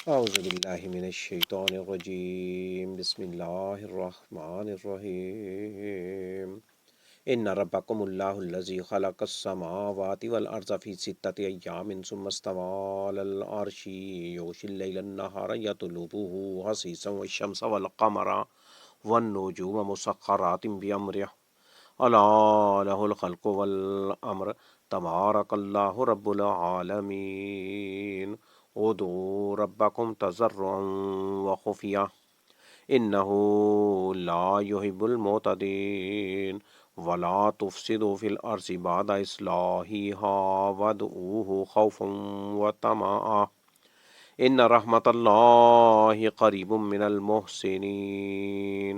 اعوذ باللہ من الشیطان الرجیم، بسم اللہ الرحمن الرحیم۔ ان ربکم اللہ الذی خلق السماوات والارض فی ستۃ ایام ثم استوى علی العرش یغشی اللیل النہار یطلبہ حثیثا والشمس والقمر والنجوم مسخرات بامرہ الا لہ الخلق والامر تبارک اللہ رب العالمین۔ ادعوا ربکم تضرعا وخفیہ انہ لا يحب المعتدین ولا تفسدوا فی الارض بعد اصلاحها وادعوه خوفا وطمعا ان رحمت اللہ قریب من المحسنین۔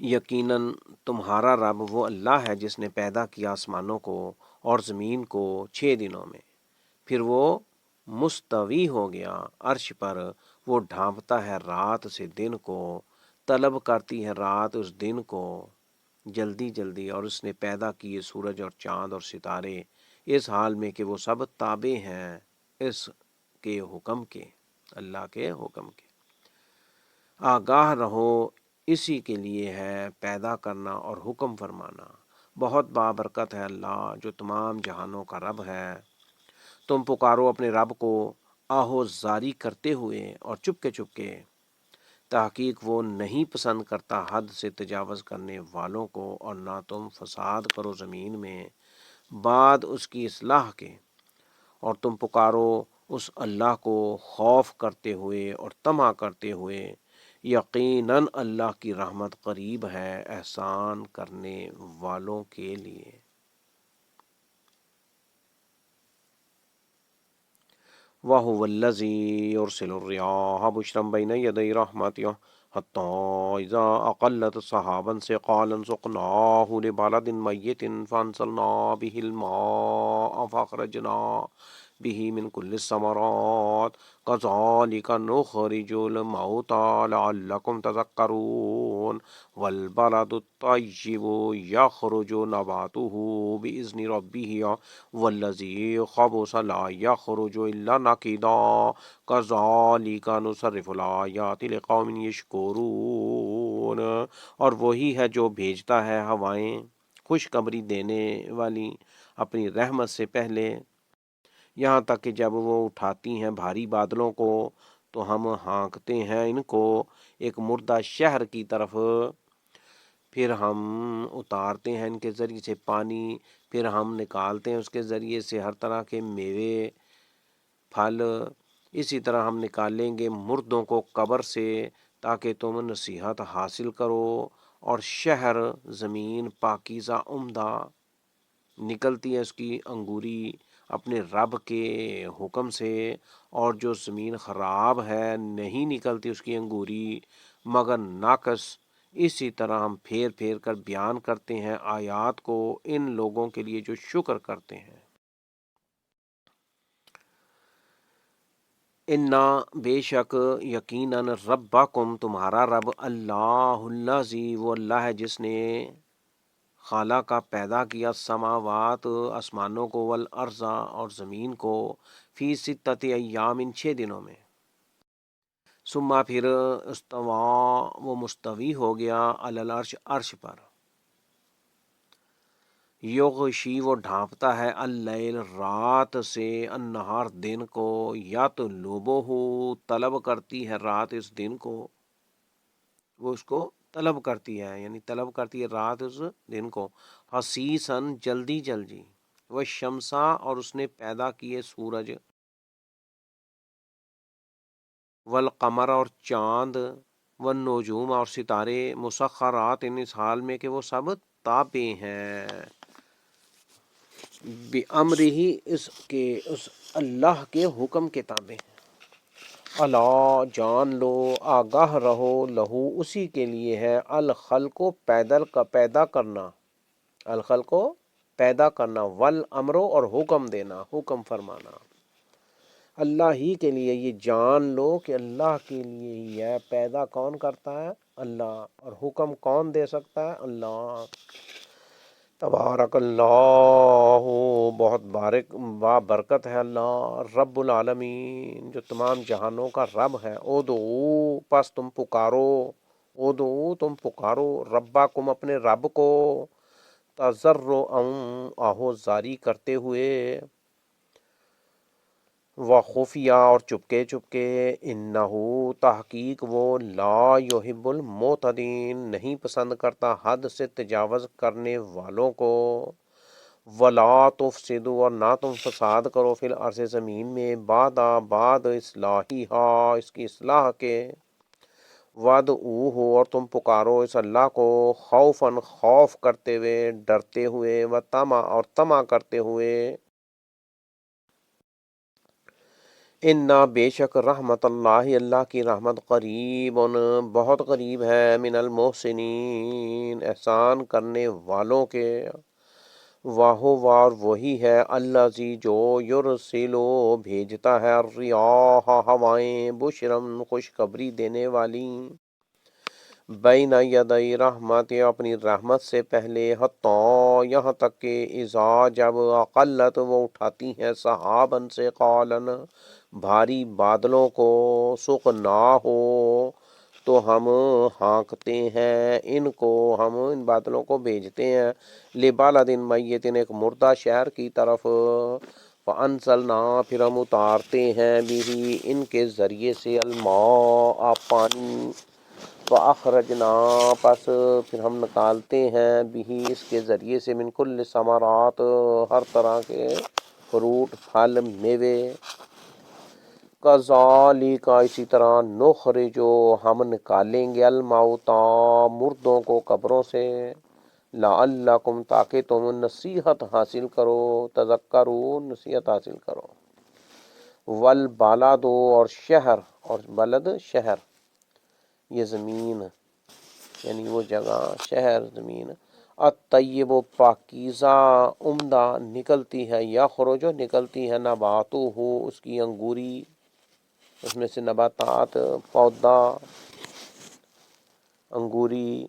یقیناً تمہارا رب وہ اللہ ہے جس نے پیدا کیا آسمانوں کو اور زمین کو 6 دنوں میں، پھر وہ مستوی ہو گیا عرش پر۔ وہ ڈھانپتا ہے رات سے دن کو، طلب کرتی ہے رات اس دن کو جلدی جلدی، اور اس نے پیدا کیے سورج اور چاند اور ستارے اس حال میں کہ وہ سب تابع ہیں اس کے حکم کے، اللہ کے حکم کے۔ آگاہ رہو، اسی کے لیے ہے پیدا کرنا اور حکم فرمانا۔ بہت بابرکت ہے اللہ جو تمام جہانوں کا رب ہے۔ تم پکارو اپنے رب کو آہو زاری کرتے ہوئے اور چپکے چپکے، تحقیق وہ نہیں پسند کرتا حد سے تجاوز کرنے والوں کو، اور نہ تم فساد کرو زمین میں بعد اس کی اصلاح کے۔ اور تم پکارو اس اللہ کو خوف کرتے ہوئے اور طمع کرتے ہوئے، یقیناً اللہ کی رحمت قریب ہے احسان کرنے والوں کے لیے۔ وَهُوَ الَّذِي يُرْسِلُ الرِّيَاحَ بُشْرًا بَيْنَ يَدَيْ رَحْمَتِهِ حَتَّى إِذَا أَقَلَّتْ سَحَابًا ثِقَالًا سُقْنَاهُ لِبَلَدٍ مَيِّتٍ فَأَنزَلْنَا بِهِ الْمَاءَ فَأَخْرَجْنَا بِهِ مِنْ كُلِّ الثَّمَرَاتِ كَذَلِكَ نُخْرِجُ الْمَوْتَى لَعَلَّكُمْ تَذَكَّرُونَ وَالْبَلَدُ الطَّيِّبُ يَخْرُجُ نَبَاتُهُ بِإِذْنِ رَبِّهِ وَالَّذِي خَبُثَ لَا يَخْرُجُ إِلَّا نَكِدًا كَذَلِكَ نُصَرِّفُ الْآيَاتِ لِقَوْمٍ يَشْكُرُونَ۔ اور وہی ہے جو بھیجتا ہے ہوائیں خوشخبری دینے والی اپنی رحمت سے پہلے، یہاں تک کہ جب وہ اٹھاتی ہیں بھاری بادلوں کو تو ہم ہانکتے ہیں ان کو ایک مردہ شہر کی طرف، پھر ہم اتارتے ہیں ان کے ذریعے سے پانی، پھر ہم نکالتے ہیں اس کے ذریعے سے ہر طرح کے میوے پھل، اسی طرح ہم نکالیں گے مردوں کو قبر سے تاکہ تم نصیحت حاصل کرو، اور شہر زمین پاکیزہ عمدہ نکلتی ہے اس کی انگوری اپنے رب کے حکم سے، اور جو زمین خراب ہے نہیں نکلتی اس کی انگوری مگر ناقص۔ اسی طرح ہم پھیر پھیر کر بیان کرتے ہیں آیات کو ان لوگوں کے لیے جو شکر کرتے ہیں۔ انا بے شک یقیناً ربکم تمہارا رب اللہ الذی وہ اللہ ہے جس نے خالہ کا پیدا کیا سماوات آسمانوں کو والارض اور زمین کو فی ستۃ ایام 6 دنوں میں، ثم پھر استوا وہ مستوی ہو گیا علی العرش عرش پر، یغشی وہ ڈھانپتا ہے اللیل رات سے النہار دن کو، یا تو لوبو ہو طلب کرتی ہے رات اس دن کو، وہ اس کو طلب کرتی ہے یعنی طلب کرتی ہے رات اس دن کو، حسیساً جلدی جلدی، وہ شمسا اور اس نے پیدا کیے سورج، والقمر اور چاند، والنجوم اور ستارے، مسخرات ان اس حال میں کہ وہ سب تابع ہیں، بِأَمْرِهِ اس کے اس اللہ کے حکم کے تابع ہیں۔ الا جان لو، آگاہ رہو، لہو اسی کے لیے ہے، الخلق پیدا کرنا، الخلق پیدا کرنا، والامر اور حکم دینا، حکم فرمانا، اللہ ہی کے لیے۔ یہ جان لو کہ اللہ کے لیے ہی ہے، پیدا کون کرتا ہے؟ اللہ، اور حکم کون دے سکتا ہے؟ اللہ۔ تبارک اللہ، بہت برکت ہے اللہ، رب العالمین جو تمام جہانوں کا رب ہے۔ ادعو، پس تم پکارو، ادعو تم پکارو، ربکم اپنے رب کو، تضرعا آہو زاری کرتے ہوئے، و خفیہ اور چپکے چپکے، انہو تحقیق وہ، لا یحب المعتدین نہیں پسند کرتا حد سے تجاوز کرنے والوں کو، ولا تفسدوا اور نہ تم فساد کرو فی الارض زمین میں، بعد اصلاحیہا اس کی اصلاح کے، وادعوہ اور تم پکارو اس اللہ کو، خوفاً خوف کرتے ہوئے، ڈرتے ہوئے، و طمع اور طمع کرتے ہوئے، انا بے شک رحمت اللہ اللہ کی رحمت قریب بہت قریب ہے، من المحسنین احسان کرنے والوں کے، واہو وار وہی ہے، الذی جو یرسلو بھیجتا ہے، الریاح ہوائیں، بشرم خوشخبری دینے والی، بین یدی رحمت اپنی رحمت سے پہلے، حتیٰ یہاں تک کہ اذا جب اقلت وہ اٹھاتی ہیں، سحاباً سے قالن بھاری بادلوں کو، سقنا ہو تو ہم ہانکتے ہیں ان کو، ہم ان بادلوں کو بھیجتے ہیں، لبالد میت ایک مردہ شہر کی طرف، فانزلنا پھر ہم اتارتے ہیں، بھی ان کے ذریعے سے، الماء پانی، فاخرجنا پس پھر ہم نکالتے ہیں، بھی اس کے ذریعے سے، من کل ثمرات ہر طرح کے فروٹ پھل میوے، کذالک اسی طرح، نخرجو ہم نکالیں گے، الموتى مردوں کو قبروں سے، لعلکم تاکہ تم نصیحت حاصل کرو، تذکرون نصیحت حاصل کرو، والبلد اور شہر، اور بلد شہر، یہ زمین یعنی وہ جگہ، شہر زمین، الطیب پاکیزہ عمدہ نکلتی ہے، یخرج نکلتی ہے، نباتو ہو اس کی انگوری، اس میں سے نباتات پودا انگوری،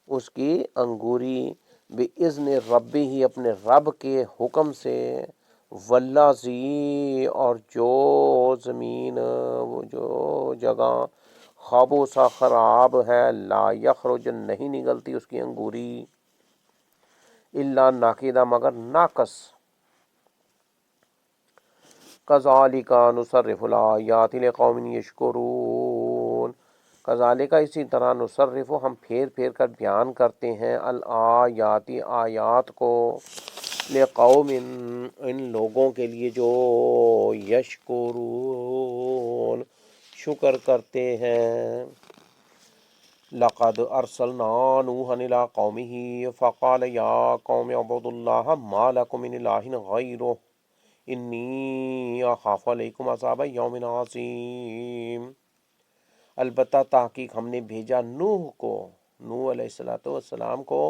اس کی انگوری، بِإِذْنِ ربی ہی اپنے رب کے حکم سے، والذی اور جو زمین، وہ جو جگہ، خبوث خراب ہے، لا یخرج نہیں نکلتی اس کی انگوری، الا ناقدہ مگر ناقص، کذالک نصرف الآیات لقوم یشکرون، کذالک اسی طرح، نصرف ہم پھیر پھیر کر بیان کرتے ہیں، الآیات آیات کو، لقوم ان لوگوں کے لیے جو، یشکرون شکر کرتے ہیں، لقد ارسلنا نوحا الى قومه فقال یا قوم اعبدوا اللہ ما لکم من الہ غیرہ انی اخاف علیکم عذاب یوم عظیم، البتہ تحقیق ہم نے بھیجا نوح کو، نوح علیہ السلام کو،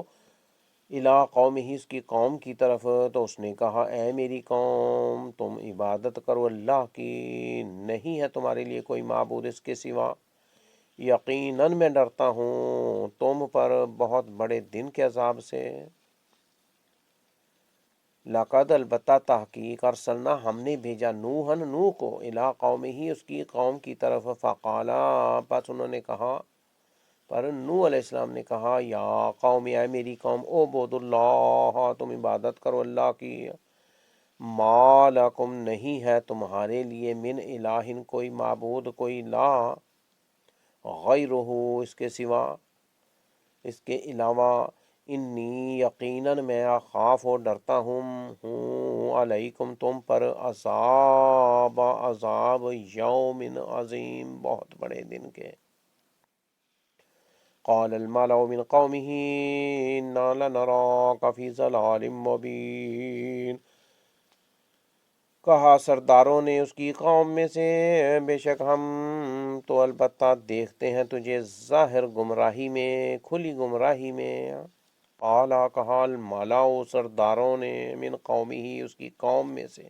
الی قوم ہی اس کی قوم کی طرف، تو اس نے کہا اے میری قوم تم عبادت کرو اللہ کی، نہیں ہے تمہارے لیے کوئی معبود اس کے سوا، یقیناً میں ڈرتا ہوں تم پر بہت بڑے دن کے عذاب سے، لقد البتہ تحقیق، ارسلنا ہم نے بھیجا نوحً نوح کو، الی قوم ہی اس کی قوم کی طرف، فقالا پس انہوں نے کہا، پر نوح علیہ السلام نے کہا، یا قوم اے میری قوم، اعبدوا اللہ تم عبادت کرو اللہ کی، ما لکم نہیں ہے تمہارے لیے، من الہ کوئی معبود کوئی الہ، غیرہ اس کے سوا اس کے علاوہ، انی یقیناً میں، اخاف و ڈرتا ہوں علیکم تم پر، عذاب یوم عظیم بہت بڑے دن کے، قال الملأ من قومه انا لنراک فی ضلال مبین، کہا سرداروں نے اس کی قوم میں سے، بے شک ہم تو البتہ دیکھتے ہیں تجھے ظاہر گمراہی میں، کھلی گمراہی میں، قالا کہا الملأ سرداروں نے، من قومه اس کی قوم میں سے،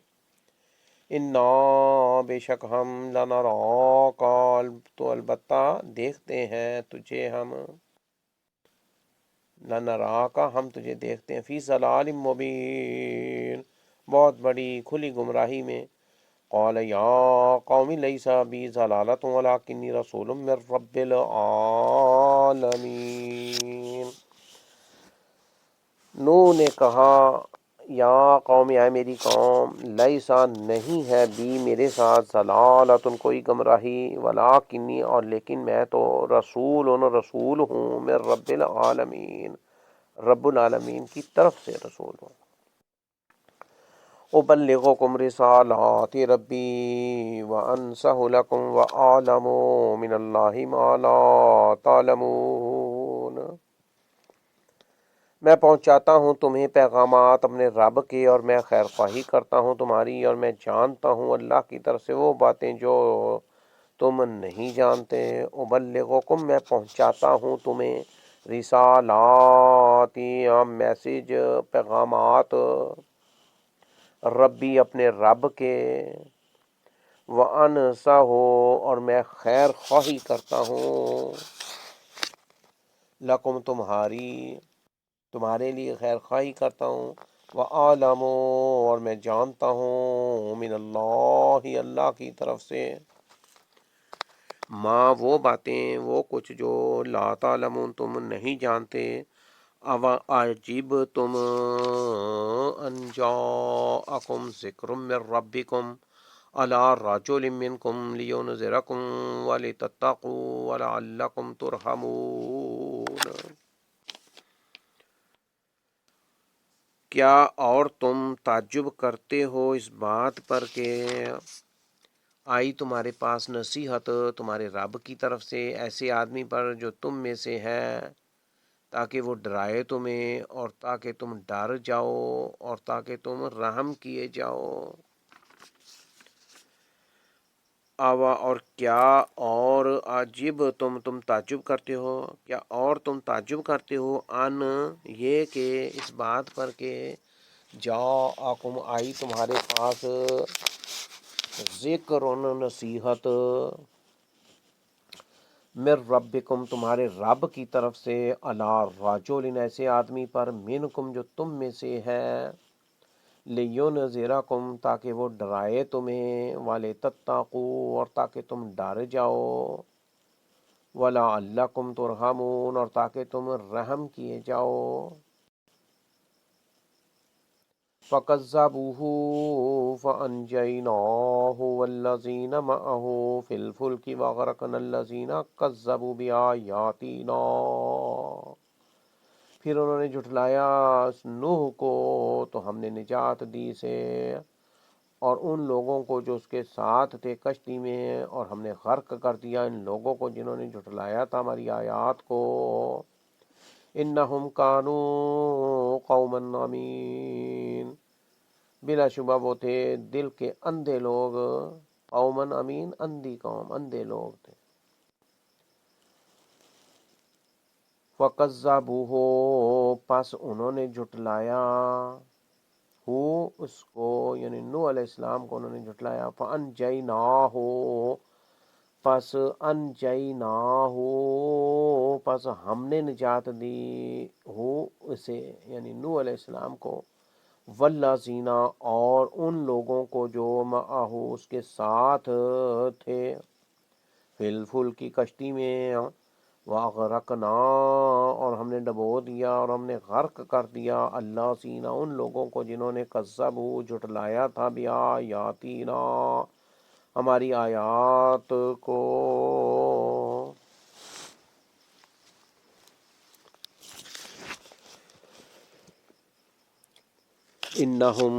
انا بے شک ہم، لنراک تو البتہ دیکھتے ہیں تجھے ہم، لنراکا ہم تجھے دیکھتے ہیں فی ضلال مبین بہت بڑی کھلی گمراہی میں۔ قال یا قوم لیس بی ضلالۃ ولکنی رسول من رب العالمین۔ نوح نے کہا یا قوم، یا میری قوم، لیسا نہیں ہے بھی میرے ساتھ ضلالتن کوئی گمراہی، ولکنی اور لیکن میں تو رسول ہوں، میں رب العالمین رب العالمین کی طرف سے رسول ہوں۔ ابلغکم رسالات ربی وانصح لکم واعلم من اللہ ما لا تعلمون۔ میں پہنچاتا ہوں تمہیں پیغامات اپنے رب کے، اور میں خیر خواہی کرتا ہوں تمہاری، اور میں جانتا ہوں اللہ کی طرف سے وہ باتیں جو تم نہیں جانتے۔ ابلغکم میں پہنچاتا ہوں تمہیں، رسالاتی میسج پیغامات، ربی اپنے رب کے، وانصح اور میں خیر خواہی کرتا ہوں، لکم تمہارے لیے خیر خواہی کرتا ہوں، وَأَعْلَمُ اور میں جانتا ہوں، من اللہ کی طرف سے، ماں وہ باتیں وہ کچھ جو لا تعلمون تم نہیں جانتے۔ او عجیب تم ان جاءکم ذکر من ربکم علی رجل منکم لینذرکم ولتتقوا ولعلکم ترحمون۔ کیا اور تم تعجب کرتے ہو اس بات پر کہ آئی تمہارے پاس نصیحت تمہارے رب کی طرف سے ایسے آدمی پر جو تم میں سے ہے، تاکہ وہ ڈرائے تمہیں، اور تاکہ تم ڈر جاؤ، اور تاکہ تم رحم کیے جاؤ۔ آوا اور کیا اور عجب تم تعجب کرتے ہو، کیا اور تم تعجب کرتے ہو ان یہ کہ اس بات پر کہ جاءکم آئی تمہارے پاس ذکر نصیحت، من ربکم تمہارے رب کی طرف سے، علی رجل ایسے آدمی پر، منکم جو تم میں سے ہے، لینذرکم تاکہ وہ ڈرائے تمہیں، ولتتقوا اور تاکہ تم ڈر جاؤ، ولعلکم ترحمون اور تاکہ تم رحم کیے جاؤ۔ فَكَذَّبُوهُ فَأَنجَيْنَاهُ وَالَّذِينَ مَعَهُ فِي الْفُلْكِ وَأَغْرَقْنَا الَّذِينَ كَذَّبُوا بِآيَاتِنَا۔ پھر انہوں نے جھٹلایا نوح کو تو ہم نے نجات دی سے، اور ان لوگوں کو جو اس کے ساتھ تھے کشتی میں، اور ہم نے غرق کر دیا ان لوگوں کو جنہوں نے جھٹلایا تھا ہماری آیات کو۔ انہم کانوا قوما عمین بلا شبہ وہ تھے دل کے اندھے لوگ، قومن امین اندھی قوم، اندھے لوگ تھے۔ فَكَذَّبُوهُ پس انہوں نے جھٹلایا، ہو اس کو یعنی نوح علیہ السلام کو انہوں نے جھٹلایا، فَأَنجَيْنَاهُ پس انجیناہ پس ہم نے نجات دی ہو اسے یعنی نوح علیہ السلام کو، والذین اور ان لوگوں کو جو معہو اس کے ساتھ تھے، فی الفلک کی کشتی میں، واغرقنا اور ہم نے ڈبو دیا اور ہم نے غرق کر دیا، اللہ سینا ان لوگوں کو جنہوں نے کذبوا جھٹلایا تھا، بیااتینا ہماری آیات کو۔ انہم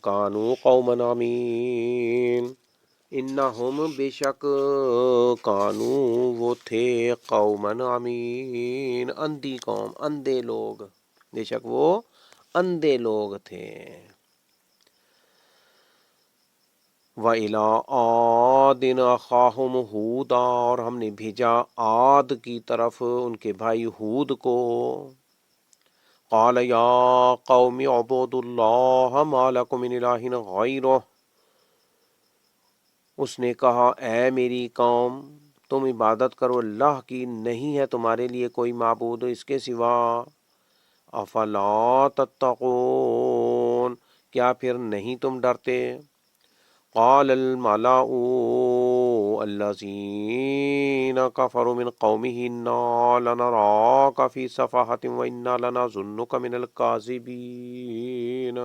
کانوا قوما عمین انہم بے شک کانوا وہ تھے، قوما عمین اندھی قوم، اندھے لوگ، بے شک وہ اندھے لوگ تھے۔ وَإِلَىٰ عَادٍ أَخَاهُمْ هُودًا اور ہم نے بھیجا عاد کی طرف ان کے بھائی ہود کو، قَالَ يَا قَوْمِ اعْبُدُوا اللَّهَ مَا لَكُم مِّنْ إِلَٰهٍ غَيْرُهُ اس نے کہا اے میری قوم تم عبادت کرو اللہ کی، نہیں ہے تمہارے لیے کوئی معبود اس کے سوا، افلا تتقون، کیا پھر نہیں تم ڈرتے؟ قال الملأ الذين كفروا من قومه إنا لنراك في سفاهة وإنا لنظنك من الكاذبين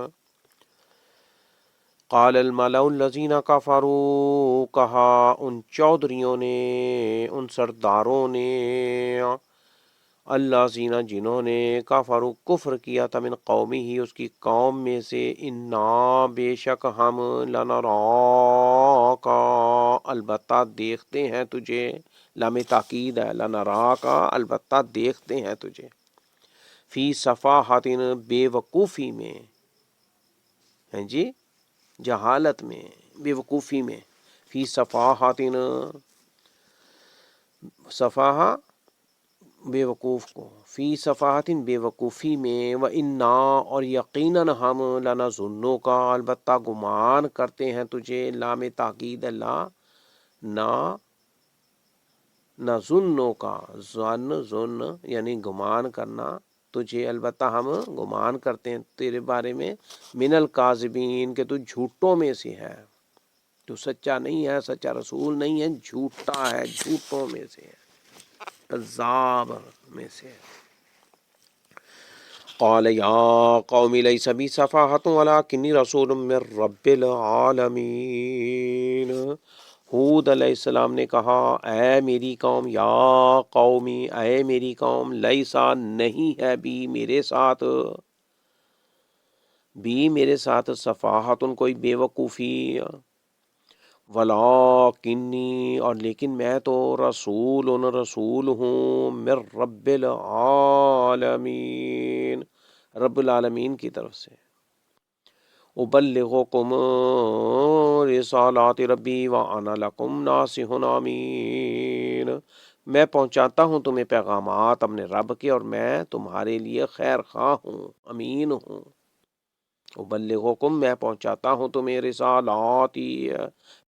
قال الملأ الذين كفروا، کہا ان چودھریوں نے، ان سرداروں نے، اللہ زینہ جنہوں نے، کافرو کفر کیا تھا، من قومی ہی اس کی قوم میں سے، انا بے شک ہم، لنراکا البتہ دیکھتے ہیں تجھے، لام تاکید ہے، لنراکا البتہ دیکھتے ہیں تجھے، فی صفاحت بے وقوفی میں، ہیں جی جہالت میں، بے وقوفی میں، فی صفاحت صفاحہ بے وقوف کو، فی صفاحت بے وقوفی میں، و انا اور یقیناً ہم، لنظنو کا البتہ گمان کرتے ہیں تجھے، لام تاکید لا نا نظنو کا، ظن یعنی گمان کرنا، تجھے البتہ ہم گمان کرتے ہیں تیرے بارے میں، من الکاذبین کہ تو جھوٹوں میں سے ہے، تو سچا نہیں ہے، سچا رسول نہیں ہے، جھوٹا ہے، جھوٹوں میں سے ہے، کذاب میں سے ہے۔ قال یا قوم لیس بی صفاحۃ ولکنی رسول من رب العالمین، ہود علیہ السلام نے کہا، اے میری قوم، یا قومی اے میری قوم، لیسا نہیں ہے بھی میرے ساتھ صفاحت کوئی بے وقوفی، ولاکنی اور لیکن میں تو رسول ہوں، من رب العالمین رب العالمین کی طرف سے، ابلغکم رسالات ربی وانا لکم ناصح امین، میں پہنچاتا ہوں تمہیں پیغامات اپنے رب کے اور میں تمہارے لیے خیر خواہ ہوں، امین ہوں۔ ابلغکم میں پہنچاتا ہوں تمہیں، رسالاتی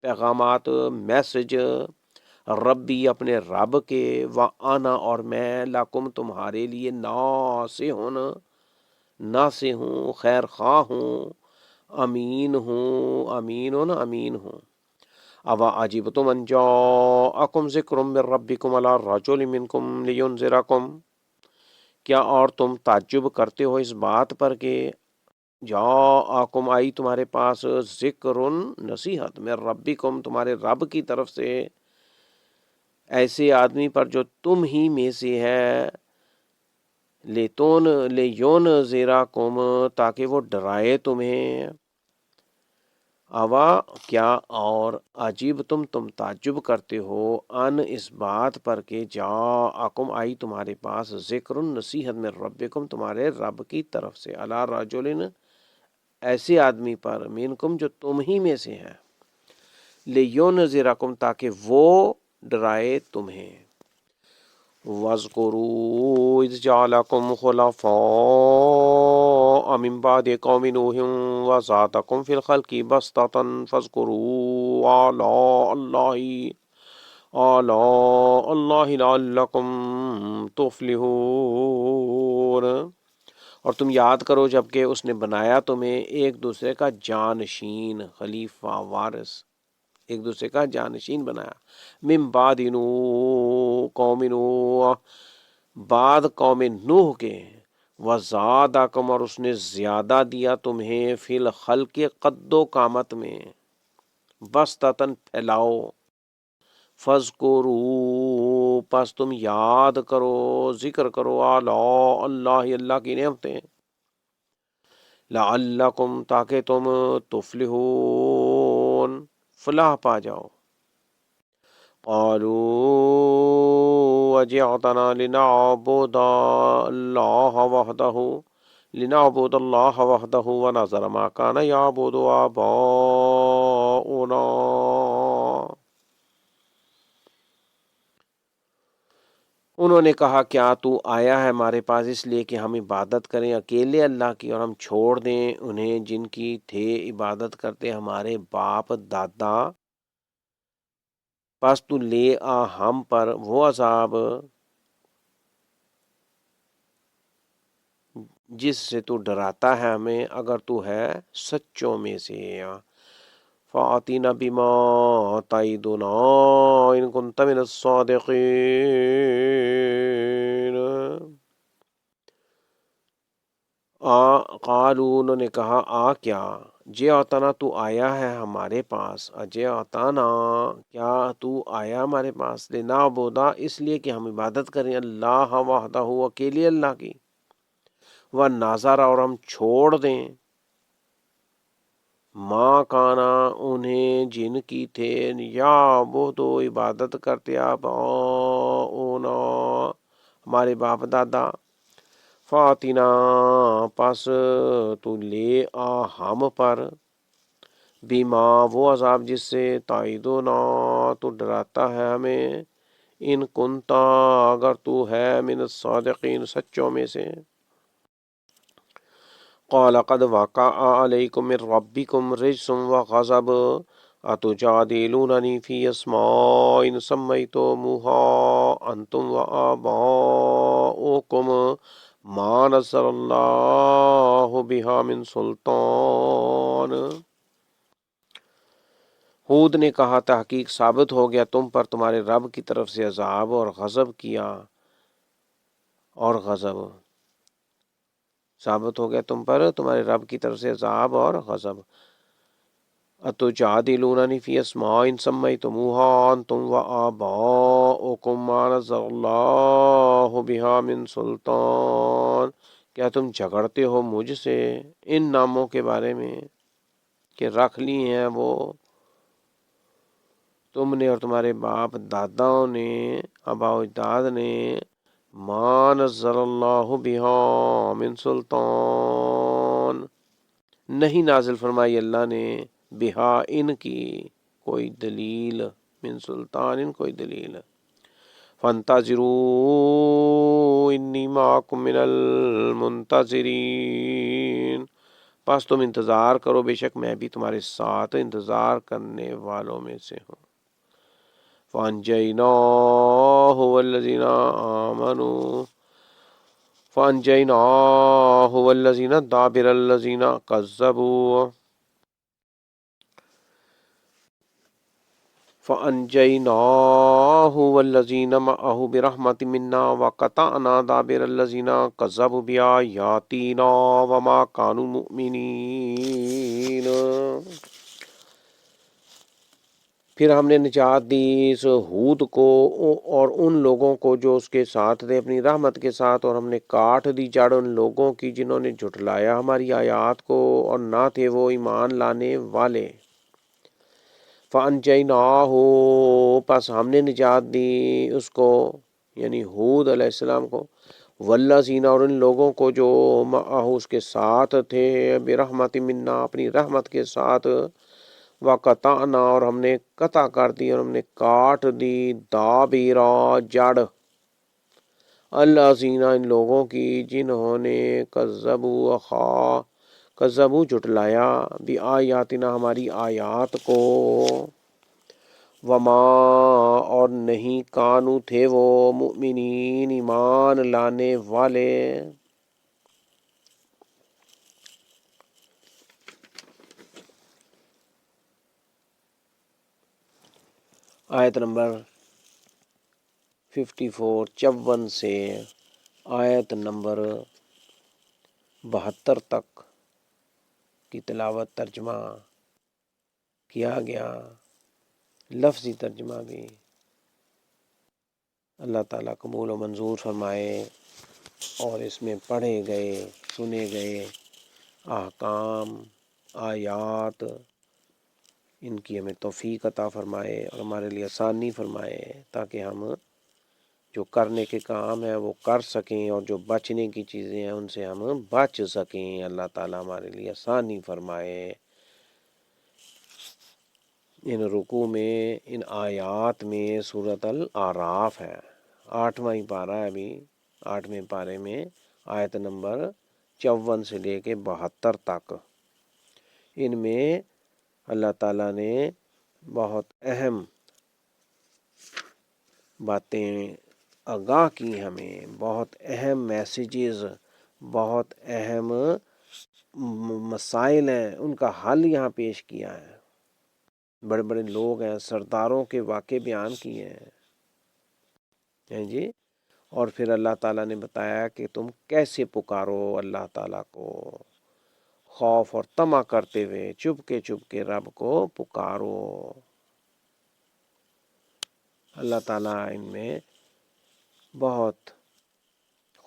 پیغامات، میسج، ربی اپنے رب کے، وانا اور میں، لکم تمہارے لیے، ناصح ہوں خیر خواہ ہوں، امین ہوں اوا عجبتم ان جاءکم ذکر من ربکم علی رجل منکم لینذرکم، کیا اور تم تعجب کرتے ہو اس بات پر کہ جاءکم آئی تمہارے پاس، ذکر نصیحت، من ربکم تمہارے رب کی طرف سے، ایسے آدمی پر جو تم ہی میں سے ہے، لیونذرکم تاکہ وہ ڈرائے تمہیں، اوا کیا اور، عجیب تم تعجب کرتے ہو، ان اس بات پر کہ جاءکم آئی تمہارے پاس، ذکر نصیحت، من ربکم تمہارے رب کی طرف سے، علی رجل ایسے آدمی پر، منکم جو تم ہی میں سے ہے، لیونذرکم تاکہ وہ ڈرائے تمہیں، وَاذْكُرُوا إِذْ جَعَلَكُمْ خُلَفَاءَ مِنْ بَعْدِ قَوْمِ نُوحٍ وَزَادَكُمْ فِي الْخَلْقِ بَسْطَةً فَاذْكُرُوا آلاء اللَّهِ لَعَلَّكُمْ تُفْلِحُونَ، اور تم یاد کرو جب کہ اس نے بنایا تمہیں ایک دوسرے کا جانشین، خلیفہ، وارث، ایک دوسرے کا جانشین بنایا، من بعد قوم نوح بعد قوم نوح کے، وزادکم اور اس نے زیادہ دیا تمہیں، فی الخلق قد و قامت میں، بسطتاً پھیلاؤ، فذکروا پس تم یاد کرو، ذکر کرو، آلاء اللہ اللہ کی نعمتیں، لعلکم تاکہ تم، تفلحون فلاح پا جاؤ۔ قالوا وجعتنا لنعبد الله وحده ونذر ما كان يعبد آباؤنا، انہوں نے کہا کیا تو آیا ہے ہمارے پاس اس لیے کہ ہم عبادت کریں اکیلے اللہ کی، اور ہم چھوڑ دیں انہیں جن کی تھے عبادت کرتے ہمارے باپ دادا، پس تو لے آ ہم پر وہ عذاب جس سے تو ڈراتا ہے ہمیں اگر تو ہے سچوں میں سے۔ فَأْتِنَا بِمَا تَعِدُنَا إِن كُنتَ مِنَ الصَّادِقِينَ۔ قالوا انہوں نے کہا کیا جے آتانا تو آیا ہے ہمارے پاس، اجے آتانا کیا تو آیا ہمارے پاس، لنعبدا اس لیے کہ ہم عبادت کریں اللہ وحدہ اکیلے اللہ کی، ونذر اور ہم چھوڑ دیں ماں کانا انہیں جن کی تھے یا وہ تو عبادت کرتے آپ اونا ہمارے باپ دادا، فاتنا پس تو لے ہم پر، بیما وہ عذاب جس سے تعیدنا تو ڈراتا ہے ہمیں، ان کنتا اگر تو ہے من الصادقین سچوں میں سے۔ قال قد وقع علیکم من ربکم رجس وغضب اتجادلوننی فی اسماء سمیتموها انتم وآباؤکم ما نزل اللہ بہا من سلطان۔ ہود نے کہا تحقیق ثابت ہو گیا تم پر تمہارے رب کی طرف سے عذاب اور غضب کیا، اور غضب ثابت ہو گیا تم پر تمہارے رب کی طرف سے عذاب اور غضب۔ اتجادلوننی فی اسماء سمیتموها انتم وآباؤکم ما نزل اللہ بہا من سلطان، کیا تم جھگڑتے ہو مجھ سے ان ناموں کے بارے میں کہ رکھ لی ہیں وہ تم نے اور تمہارے باپ داداؤں نے، آباء و اجداد نے، ما نزل اللہ بہا من سلطان نہیں نازل فرمائی اللہ نے، بہا ان کی کوئی دلیل، من سلطان ان کوئی دلیل۔ فانتظروا انی معکم من المنتظرین، پس تم انتظار کرو بے شک میں بھی تمہارے ساتھ انتظار کرنے والوں میں سے ہوں۔ فَأَنْجَيْنَاهُ وَالَّذِينَ آمَنُوا فَأَنْجَيْنَاهُ وَالَّذِينَ دَابِرَ الَّذِينَ كَذَّبُوا فَأَنْجَيْنَاهُ وَالَّذِينَ مَعَهُ بِرَحْمَةٍ مِنَّا وَقَطَعْنَا دَابِرَ الَّذِينَ كَذَّبُوا بِآيَاتِنَا وَمَا كَانُوا مُؤْمِنِينَ۔ پھر ہم نے نجات دی اس ہود کو اور ان لوگوں کو جو اس کے ساتھ تھے اپنی رحمت کے ساتھ، اور ہم نے کاٹ دی جڑ ان لوگوں کی جنہوں نے جھٹلایا ہماری آیات کو اور نہ تھے وہ ایمان لانے والے۔ فَأَنْجَيْنَاهُ پس ہم نے نجات دی اس کو یعنی ہود علیہ السلام کو، وَالَّذِينَ اور ان لوگوں کو جو معه اس کے ساتھ تھے، برحمت منا اپنی رحمت کے ساتھ، وَقَطَعْنَا اور ہم نے قطع کر دی اور ہم نے کاٹ دی، دابیرا جڑ، الذین ان لوگوں کی جنہوں نے کذبوا جھٹلایا، بآیاتنا ہماری آیات کو، وما اور نہیں کانو تھے وہ مؤمنین ایمان لانے والے۔ آیت نمبر 54 54 سے آیت نمبر 72 تک کی تلاوت ترجمہ کیا گیا، لفظی ترجمہ بھی اللہ تعالیٰ قبول و منظور فرمائے، اور اس میں پڑھے گئے سنے گئے احکام آیات ان کی ہمیں توفیق عطا فرمائے اور ہمارے لیے آسانی فرمائے، تاکہ ہم جو کرنے کے کام ہیں وہ کر سکیں اور جو بچنے کی چیزیں ہیں ان سے ہم بچ سکیں۔ اللہ تعالیٰ ہمارے لیے آسانی فرمائے۔ ان رکوع میں ان آیات میں سورۃ الاعراف ہے، 8واں پارہ ہے، ابھی 8ویں پارے میں آیت نمبر 54 سے لے کے 72 تک، ان میں اللہ تعالیٰ نے بہت اہم باتیں آگاہ کی، ہمیں بہت اہم میسیجز بہت اہم مسائل ہیں، ان کا حل یہاں پیش کیا ہے۔ بڑے بڑے لوگ ہیں، سرداروں کے واقعے بیان کیے ہیں جی۔ اور پھر اللہ تعالیٰ نے بتایا کہ تم کیسے پکارو اللہ تعالیٰ کو، خوف اور طمع کرتے ہوئے چپ کے رب کو پکارو۔ اللہ تعالیٰ ان میں بہت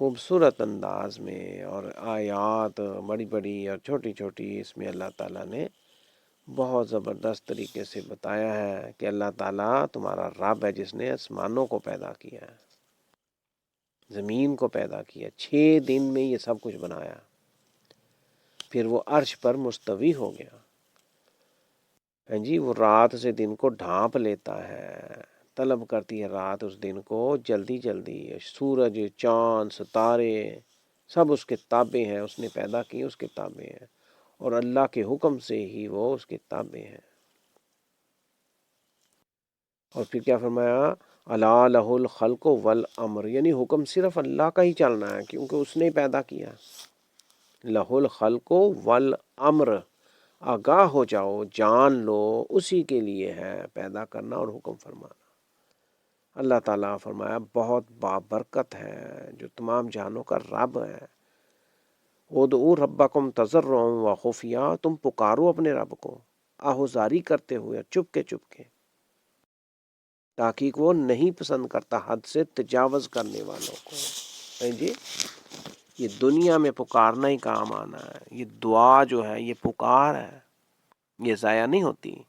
خوبصورت انداز میں، اور آیات بڑی بڑی اور چھوٹی چھوٹی، اس میں اللہ تعالیٰ نے بہت زبردست طریقے سے بتایا ہے کہ اللہ تعالیٰ تمہارا رب ہے جس نے آسمانوں کو پیدا کیا ہے، زمین کو پیدا کیا، 6 دن میں یہ سب کچھ بنایا، پھر وہ عرش پر مستوی ہو گیا۔ ہاں جی، وہ رات سے دن کو ڈھانپ لیتا ہے، طلب کرتی ہے رات اس دن کو جلدی جلدی۔ سورج، چاند، ستارے سب اس کے تابع ہیں، اس نے پیدا کی اس کے تابع ہیں، اور اللہ کے حکم سے ہی وہ اس کے تابع ہیں۔ اور پھر کیا فرمایا؟ الا لہ الخلق والامر، یعنی حکم صرف اللہ کا ہی چلنا ہے کیونکہ اس نے پیدا کیا۔ لہ الخلق والامر، آگاہ ہو جاؤ، جان لو، اسی کے لیے ہے پیدا کرنا اور حکم فرمانا۔ اللہ تعالیٰ فرمایا بہت بابرکت ہے جو تمام جہانوں کا رب ہے۔ ادعوا ربکم تضرعا وخفیا، تم پکارو اپنے رب کو آہوزاری کرتے ہوئے، چپ کے، تاکہ وہ نہیں پسند کرتا حد سے تجاوز کرنے والوں کو۔ جی، یہ دنیا میں پکارنا ہی کام آنا ہے۔ یہ دعا جو ہے یہ پکار ہے، یہ ضائع نہیں ہوتی،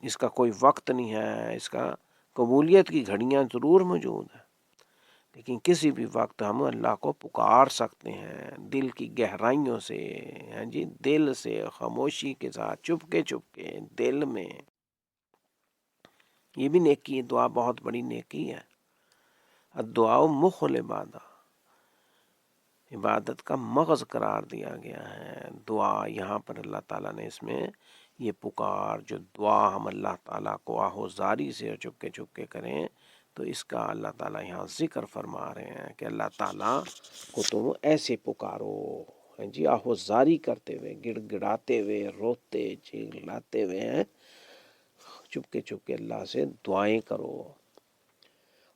اس کا کوئی وقت نہیں ہے، اس کا قبولیت کی گھڑیاں ضرور موجود ہیں، لیکن کسی بھی وقت ہم اللہ کو پکار سکتے ہیں دل کی گہرائیوں سے، ہاں جی، دل سے خاموشی کے ساتھ، چپ کے دل میں۔ یہ بھی نیکی ہے، دعا بہت بڑی نیکی ہے۔ الدعاء مخ العبادہ، عبادت کا مغز قرار دیا گیا ہے دعا۔ یہاں پر اللہ تعالیٰ نے اس میں یہ پکار، جو دعا ہم اللہ تعالیٰ کو آہوزاری سے اور چپ کے کریں، تو اس کا اللہ تعالیٰ یہاں ذکر فرما رہے ہیں کہ اللہ تعالیٰ کو تم ایسے پکارو، ہیں جی، آہوزاری کرتے ہوئے، گڑ گڑاتے ہوئے، روتے چلاتے ہوئے، چپ کے اللہ سے دعائیں کرو،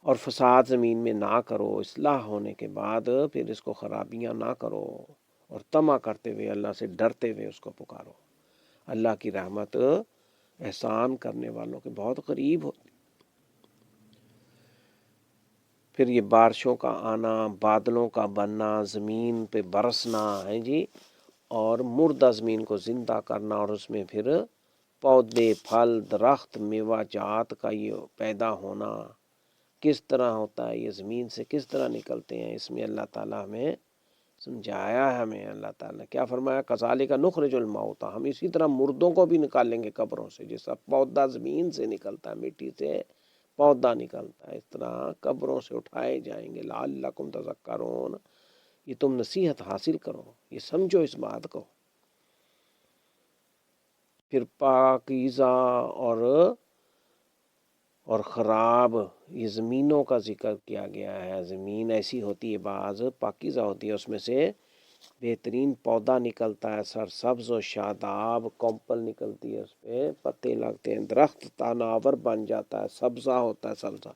اور فساد زمین میں نہ کرو، اصلاح ہونے کے بعد پھر اس کو خرابیاں نہ کرو، اور طمع کرتے ہوئے، اللہ سے ڈرتے ہوئے اس کو پکارو۔ اللہ کی رحمت احسان کرنے والوں کے بہت قریب ہوتی۔ پھر یہ بارشوں کا آنا، بادلوں کا بننا، زمین پہ برسنا ہے جی، اور مردہ زمین کو زندہ کرنا، اور اس میں پھر پودے، پھل، درخت، میوہ جات کا یہ پیدا ہونا کس طرح ہوتا ہے، یہ زمین سے کس طرح نکلتے ہیں، اس میں اللہ تعالیٰ ہمیں سمجھایا ہے۔ ہمیں اللہ تعالیٰ کیا فرمایا؟ کذالک نخرج الموتیٰ، ہم اسی طرح مردوں کو بھی نکالیں گے قبروں سے، جیسا پودا زمین سے نکلتا ہے، مٹی سے پودا نکلتا ہے، اس طرح قبروں سے اٹھائے جائیں گے۔ لعلکم تذکرون، یہ تم نصیحت حاصل کرو، یہ سمجھو اس بات کو۔ پھر پاکیزہ اور خراب، یہ زمینوں کا ذکر کیا گیا ہے۔ زمین ایسی ہوتی ہے، بعض پاکیزہ ہوتی ہے، اس میں سے بہترین پودا نکلتا ہے، سرسبز و شاداب، کومپل نکلتی ہے، اس پہ پتے لگتے ہیں، درخت تاناور بن جاتا ہے، سبزہ ہوتا ہے سبزہ۔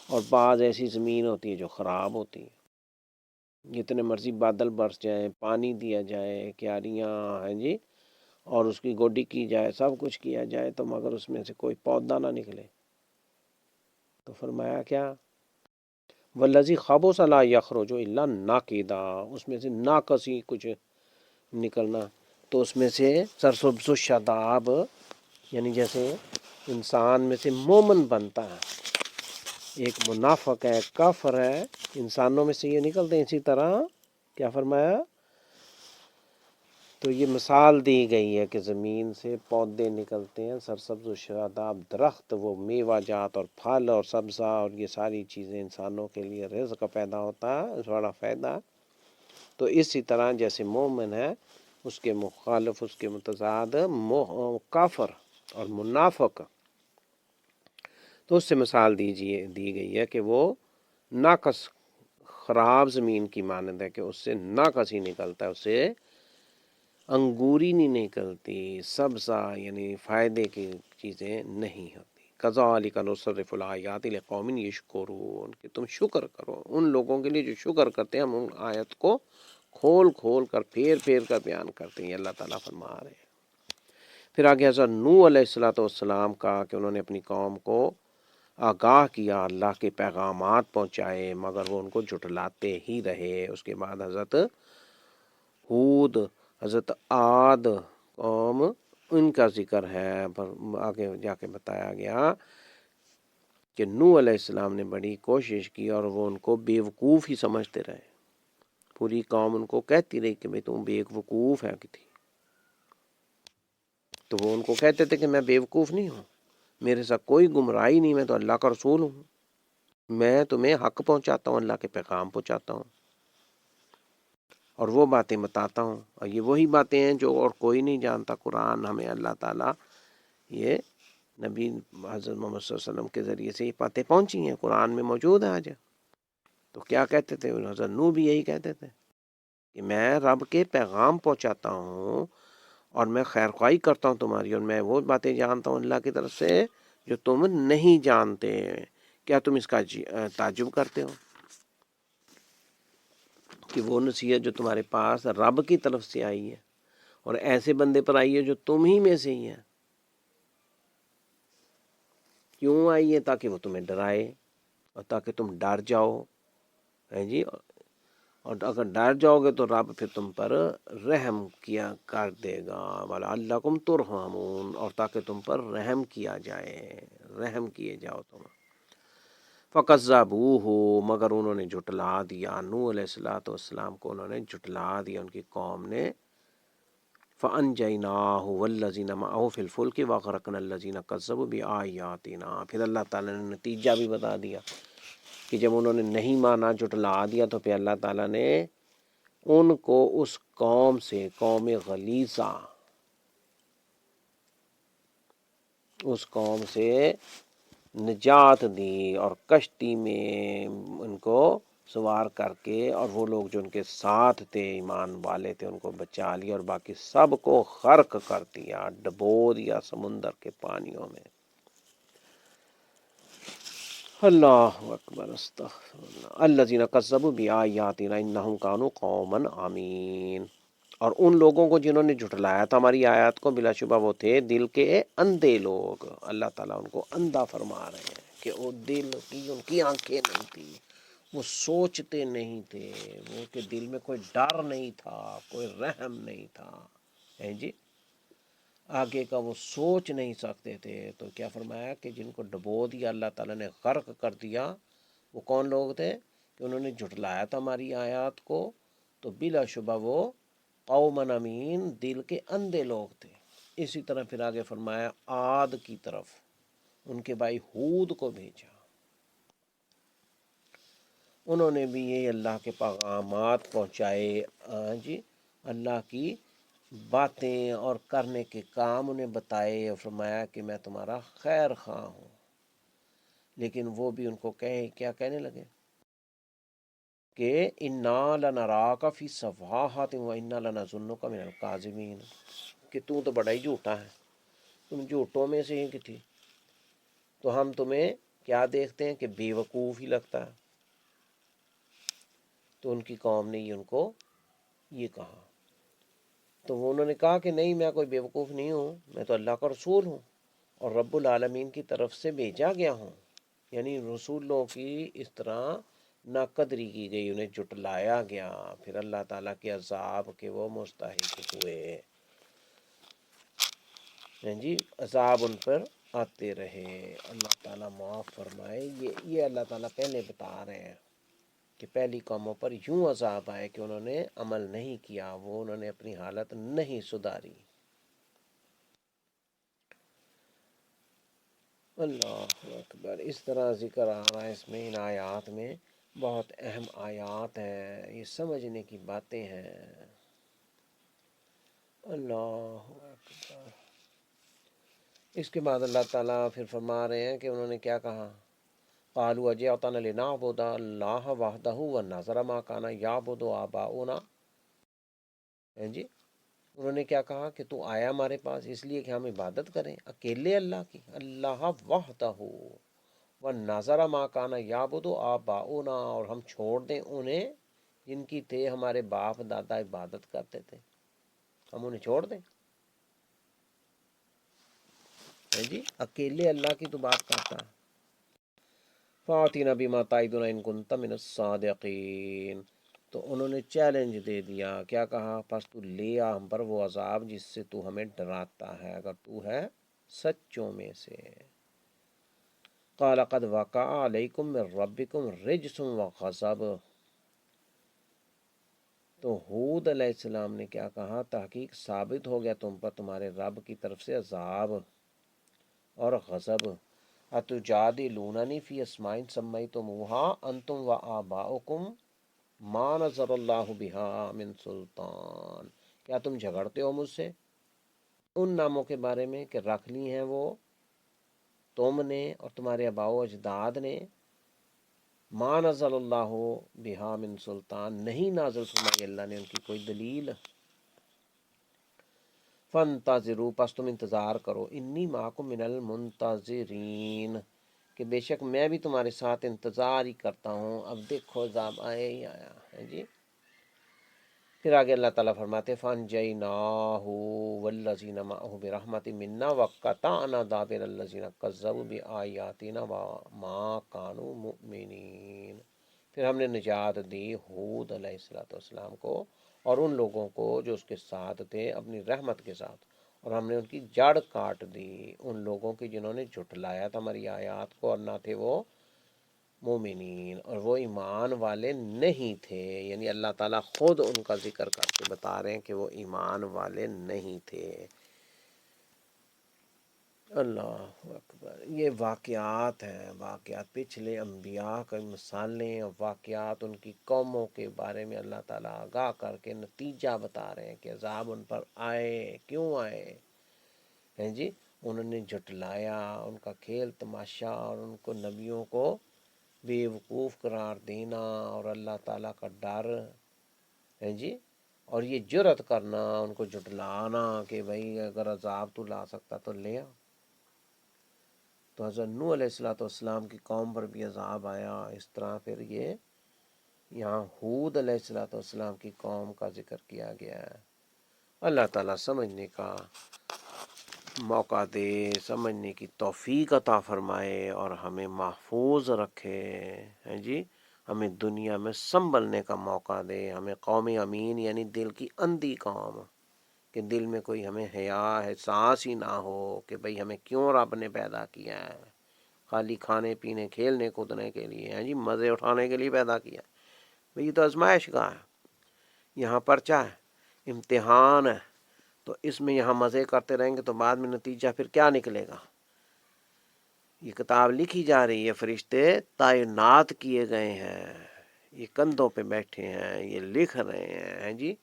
اور بعض ایسی زمین ہوتی ہے جو خراب ہوتی ہے، جتنے مرضی بادل برس جائیں، پانی دیا جائے، کیاریاں ہیں جی، اور اس کی گوڈی کی جائے، سب کچھ کیا جائے، تو مگر اس میں سے کوئی پودا نہ نکلے، تو فرمایا کیا؟ والذی خبث لا یخرج الا ناقدا، اس میں سے ناقص ہی کچھ نکلنا، تو اس میں سے سرسبز و شاداب، یعنی جیسے انسان میں سے مومن بنتا ہے، ایک منافق ہے، کافر ہے، انسانوں میں سے یہ نکلتے ہیں، اسی طرح کیا فرمایا؟ تو یہ مثال دی گئی ہے کہ زمین سے پودے نکلتے ہیں، سرسبز و شاداب درخت، وہ میوہ جات اور پھل اور سبزہ، اور یہ ساری چیزیں انسانوں کے لیے رزق پیدا ہوتا ہے، بڑا فائدہ۔ تو اسی طرح جیسے مومن ہے، اس کے مخالف، اس کے متضاد کافر اور منافق، تو اس سے مثال دی گئی ہے کہ وہ ناقص خراب زمین کی مانند ہے کہ اس سے نہ کسی نکلتا ہے، اس سے انگوری نہیں نکلتی، سبزہ یعنی فائدے کی چیزیں نہیں ہوتی۔ کذالک نصرف الآیات لقوم یشکرون، کہ تم شکر کرو ان لوگوں کے لیے جو شکر کرتے ہیں، ہم ان آیت کو کھول کھول کر پھیر پھیر کر بیان کرتے ہیں، یہ اللہ تعالیٰ فرما رہے ہیں۔ پھر آگے حضرت نوح علیہ السلام کا کہ انہوں نے اپنی قوم کو آگاہ کیا، اللہ کے پیغامات پہنچائے، مگر وہ ان کو جھٹلاتے ہی رہے۔ اس کے بعد حضرت ہود، حضرت عاد قوم، ان کا ذکر ہے، پر آگے جا کے بتایا گیا کہ نوح علیہ السلام نے بڑی کوشش کی اور وہ ان کو بیوقوف ہی سمجھتے رہے۔ پوری قوم ان کو کہتی رہی کہ بھئی تم بیوقوف ہے کی تھی، تو وہ ان کو کہتے تھے کہ میں بیوقوف نہیں ہوں، میرے ساتھ کوئی گمراہی نہیں، میں تو اللہ کا رسول ہوں، میں تمہیں حق پہنچاتا ہوں، اللہ کے پیغام پہنچاتا ہوں اور وہ باتیں بتاتا ہوں، اور یہ وہی باتیں ہیں جو اور کوئی نہیں جانتا۔ قرآن ہمیں اللہ تعالیٰ یہ نبی حضرت محمد صلی اللہ علیہ وسلم کے ذریعے سے یہ باتیں پہنچی ہیں، قرآن میں موجود ہیں آج۔ تو کیا کہتے تھے حضرت نوح بھی یہی کہتے تھے کہ میں رب کے پیغام پہنچاتا ہوں اور میں خیر خواہی کرتا ہوں تمہاری، اور میں وہ باتیں جانتا ہوں اللہ کی طرف سے جو تم نہیں جانتے، کیا تم اس کا تعجب کرتے ہو کہ وہ نصیحت جو تمہارے پاس رب کی طرف سے آئی ہے اور ایسے بندے پر آئی ہے جو تم ہی میں سے ہی ہے، کیوں آئی ہے؟ تاکہ وہ تمہیں ڈرائے اور تاکہ تم ڈر جاؤ، ہے جی، اور اگر ڈر جاؤ گے تو رب پھر تم پر رحم کیا کر دے گا، وَلَعَلَّكُمْ تُرْحَمُونَ، اور تاکہ تم پر رحم کیا جائے، رحم کیے جاؤ تم۔ فَكَذَّبُوهُ، مگر انہوں نے جھٹلا دیا نوح علیہ السلام کو، انہوں نے جھٹلا دیا ان کی قوم نے۔ فَأَنْجَيْنَاهُ وَالَّذِينَ مَعَهُ فِي الْفُلْكِ وَأَغْرَقْنَا الَّذِينَ كَذَّبُوا بِآيَاتِنَا۔ پھر اللہ تعالیٰ نے نتیجہ بھی بتا دیا کہ جب انہوں نے نہیں مانا، جھٹلا دیا، تو پھر اللہ تعالیٰ نے ان کو اس قوم سے، قوم غلیظہ، اس قوم سے نجات دی اور کشتی میں ان کو سوار کر کے، اور وہ لوگ جو ان کے ساتھ تھے ایمان والے تھے ان کو بچا لیا، اور باقی سب کو غرق کر دیا، ڈبو دیا سمندر کے پانیوں میں۔ اللہ اکبر، استغفر اللہ۔ الذین کذبوا بآیاتنا انہم کانوا قوما عمین، اور ان لوگوں کو جنہوں نے جھٹلایا تھا ہماری آیات کو، بلا شبہ وہ تھے دل کے اندھے لوگ۔ اللہ تعالیٰ ان کو اندھا فرما رہے ہیں کہ وہ دل کی، ان کی آنکھیں نہیں تھی، وہ سوچتے نہیں تھے، وہ کے دل میں کوئی ڈر نہیں تھا، کوئی رحم نہیں تھا، ہیں جی، آگے کا وہ سوچ نہیں سکتے تھے۔ تو کیا فرمایا کہ جن کو ڈبو دیا اللہ تعالیٰ نے، غرق کر دیا، وہ کون لوگ تھے کہ انہوں نے جھٹلایا تھا ہماری آیات کو، تو بلا شبہ وہ قوم امین، دل کے اندھے لوگ تھے۔ اسی طرح پھر آگے فرمایا عاد کی طرف ان کے بھائی ہود کو بھیجا، انہوں نے بھی یہ اللہ کے پیغامات پہنچائے، جی، اللہ کی باتیں اور کرنے کے کام انہیں بتائے، اور فرمایا کہ میں تمہارا خیر خواہ ہوں، لیکن وہ بھی ان کو کیا کہنے لگے کہ انا لنراک فی صفاحات و انا لنظنک من الکاذبین، کہ تو بڑا ہی جھوٹا ہے، تم جھوٹوں میں سے ہی کی تھی، تو ہم تمہیں کیا دیکھتے ہیں کہ بے وقوف ہی لگتا ہے۔ تو ان کی قوم نے ان کو یہ کہا، تو وہ انہوں نے کہا کہ نہیں، میں کوئی بیوقوف نہیں ہوں، میں تو اللہ کا رسول ہوں اور رب العالمین کی طرف سے بھیجا گیا ہوں۔ یعنی رسولوں کی اس طرح ناقدری کی گئی، انہیں جھٹلایا گیا، پھر اللہ تعالیٰ کے عذاب کے وہ مستحق ہوئے، جی، عذاب ان پر آتے رہے۔ اللہ تعالیٰ معاف فرمائے۔ یہ اللہ تعالیٰ پہلے بتا رہے ہیں کہ پہلی قوموں پر یوں عذاب آئے کہ انہوں نے عمل نہیں کیا، وہ انہوں نے اپنی حالت نہیں سدھاری۔ اللہ اکبر، اس طرح ذکر آ رہا ہے اس میں، ان آیات میں بہت اہم آیات ہیں، یہ سمجھنے کی باتیں ہیں۔ اللہ اکبر۔ اس کے بعد اللہ تعالیٰ پھر فرما رہے ہیں کہ انہوں نے کیا کہا، قالوا اجئتنا لنعبد اللہ وحدہ ونذر ما کان یعبد آباؤنا، جی انہوں نے کیا کہا کہ تو آیا ہمارے پاس اس لیے کہ ہم عبادت کریں اکیلے اللہ کی، اللہ وحدہ ونذر ما کان یعبد آباؤنا، اور ہم چھوڑ دیں انہیں جن کی تھے ہمارے باپ دادا عبادت کرتے تھے، ہم انہیں چھوڑ دیں؟ جی اکیلے اللہ کی تو بات کرتا ہے۔ فَأْتِنَا بِمَا تَعِدُنَا إِن كُنتَ مِنَ الصَّادِقِينَ، تو انہوں نے چیلنج دے دیا، کیا کہا؟ پس تو لے آ ہم پر وہ عذاب جس سے تو ہمیں ڈراتا ہے اگر تو ہے سچوں میں سے۔ قَالَ قَدْ وَقَعَ عَلَيْكُم مِّن رَّبِّكُمْ رِجْسٌ وَغَضَبٌ، تو ہود علیہ السلام نے کیا کہا؟ تحقیق ثابت ہو گیا تم پر تمہارے رب کی طرف سے عذاب اور غضب۔ اتجادلوننی فی اسماء سمیتموها انتم وآباؤکم ما نزل اللہ بہا من سلطان، کیا تم جھگڑتے ہو مجھ سے ان ناموں کے بارے میں کہ رکھ لی ہیں وہ تم نے اور تمہارے آباء و اجداد نے، ما نزل اللہ بہا من سلطان، نہیں نازل فرمائی اللہ نے ان کی کوئی دلیل۔ فانتظروا، پس تم انتظار کرو، انی معکم من المنتظرین، کہ بے شک میں بھی تمہارے ساتھ انتظار ہی کرتا ہوں، اب دیکھو عذاب آیا ہی آیا ہے جی۔ پھر آگے اللہ تعالیٰ فرماتے فَانجَيْنَاهُ وَالَّذِينَ مَعَهُ بِرَحْمَةٍ مِنَّا وَقَطَعْنَا دَابِرَ الَّذِينَ كَذَّبُوا بِآيَاتِنَا وَمَا كَانُوا مُؤْمِنِينَ، پھر ہم نے نجات دی ہود علیہ السلام کو اور ان لوگوں کو جو اس کے ساتھ تھے اپنی رحمت کے ساتھ، اور ہم نے ان کی جڑ کاٹ دی ان لوگوں کی جنہوں نے جھٹلایا تھا ہماری آیات کو اور نہ تھے وہ مومنین، اور وہ ایمان والے نہیں تھے، یعنی اللہ تعالیٰ خود ان کا ذکر کر کے بتا رہے ہیں کہ وہ ایمان والے نہیں تھے۔ اللہ اکبر، یہ واقعات ہیں، واقعات پچھلے انبیاء کی مثالیں اور واقعات ان کی قوموں کے بارے میں اللہ تعالیٰ آگاہ کر کے نتیجہ بتا رہے ہیں کہ عذاب ان پر آئے، کیوں آئے ہیں جی؟ انہوں نے جھٹلایا، ان کا کھیل تماشا اور ان کو نبیوں کو بے وقوف قرار دینا اور اللہ تعالیٰ کا ڈر ہے جی، اور یہ جرأت کرنا ان کو جھٹلانا کہ بھئی اگر عذاب تو لا سکتا تو لے آ۔ تو حضرت نوح علیہ السلام کی قوم پر بھی عذاب آیا، اس طرح پھر یہ یہاں ہود علیہ السلام کی قوم کا ذکر کیا گیا ہے۔ اللہ تعالیٰ سمجھنے کا موقع دے، سمجھنے کی توفیق عطا فرمائے اور ہمیں محفوظ رکھے ہیں جی، ہمیں دنیا میں سنبھلنے کا موقع دے، ہمیں قوم امین یعنی دل کی اندھی قوم، کہ دل میں کوئی ہمیں حیا احساس ہی نہ ہو کہ بھئی ہمیں کیوں رب نے پیدا کیا ہے، خالی کھانے پینے کھیلنے کودنے کے لیے ہیں جی، مزے اٹھانے کے لیے پیدا کیا ہے۔ بھئی یہ تو آزمائش گاہ ہے، یہاں پرچہ ہے، امتحان ہے، تو اس میں یہاں مزے کرتے رہیں گے تو بعد میں نتیجہ پھر کیا نکلے گا؟ یہ کتاب لکھی جا رہی ہے، فرشتے تعینات کیے گئے ہیں، یہ کندھوں پہ بیٹھے ہیں، یہ لکھ رہے ہیں جی،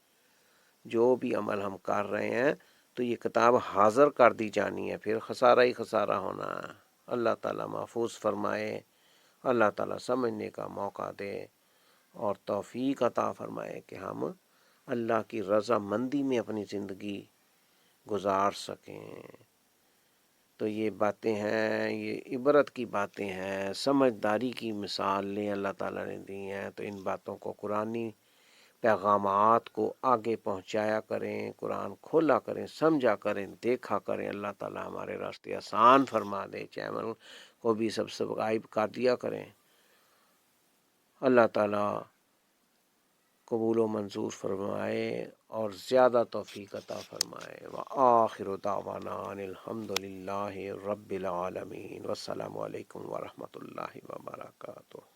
جو بھی عمل ہم کر رہے ہیں تو یہ کتاب حاضر کر دی جانی ہے، پھر خسارہ ہی خسارہ ہونا ہے۔ اللہ تعالیٰ محفوظ فرمائے، اللہ تعالیٰ سمجھنے کا موقع دے اور توفیق عطا فرمائے کہ ہم اللہ کی رضا مندی میں اپنی زندگی گزار سکیں۔ تو یہ باتیں ہیں، یہ عبرت کی باتیں ہیں، سمجھداری کی مثالیں اللہ تعالیٰ نے دی ہیں، تو ان باتوں کو قرآنی پیغامات کو آگے پہنچایا کریں، قرآن کھولا کریں، سمجھا کریں، دیکھا کریں۔ اللہ تعالیٰ ہمارے راستے آسان فرما دے، چینل کو بھی سبسکرائب کر دیا کریں۔ اللہ تعالیٰ قبول و منظور فرمائے اور زیادہ توفیق عطا فرمائے۔ وآخر دعوانا ان الحمد للہ رب العالمین، والسلام علیکم ورحمۃ اللہ وبرکاتہ۔